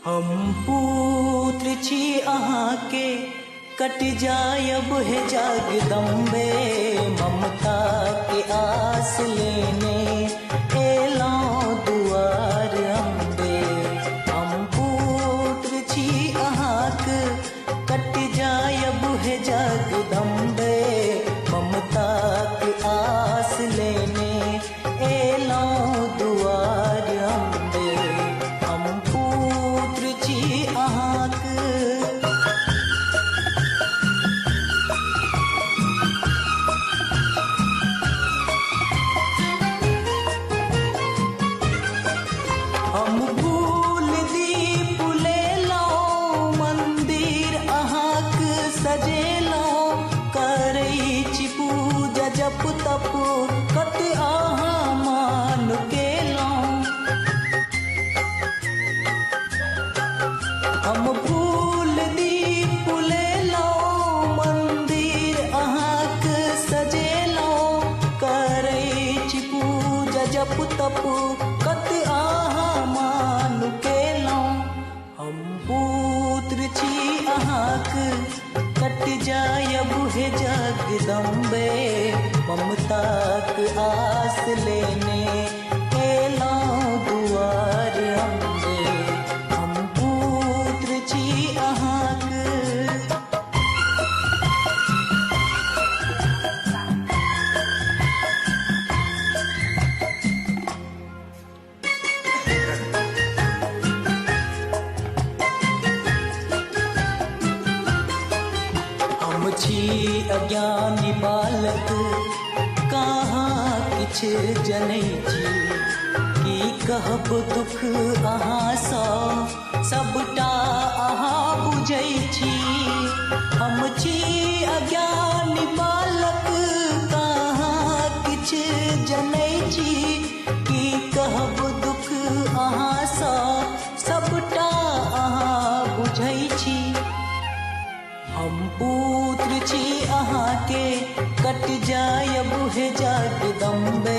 हम पुत्र छी अहाँके, कट जायब है जगदम्बे। ममता के आस लेने एलौं दुआर अम्बे। हम पुत्र छी अहाँके, कट जायब है जगदम्बे। ममता के आस लेने एलौं दुआर अम्बे। हम पुत्र छी अहाँके। हम फूल दीप लेलौं, मंदिर अहाँके सजेलौं। करै छी पूजा जप तप, कत अहाँ मान केलौं। हम फूल दीप लेलौं, मंदिर अहाँके सजेलौं। करै छी पूजा जप तप, कत अहाँ मान केलौं। हम पुत्र छी अहाँके, कट जायब है जगदम्बे। ममताक आस लेने एलौं दुआर अम्बे। हम पुत्र छी अहाँके। हम छी अज्ञानी बालक, कहाँ किछ जनै छी। की कहब दुख अहाँसँ, सबटा अहाँ बुझै छी। हम छी अज्ञानी बालक, कहाँ किछ जनै छी। की कहब दुख अहाँसँ, सबटा अहाँ बुझै छी। हम पुत्र छी अहाँके, कट जायब है जगदम्बे।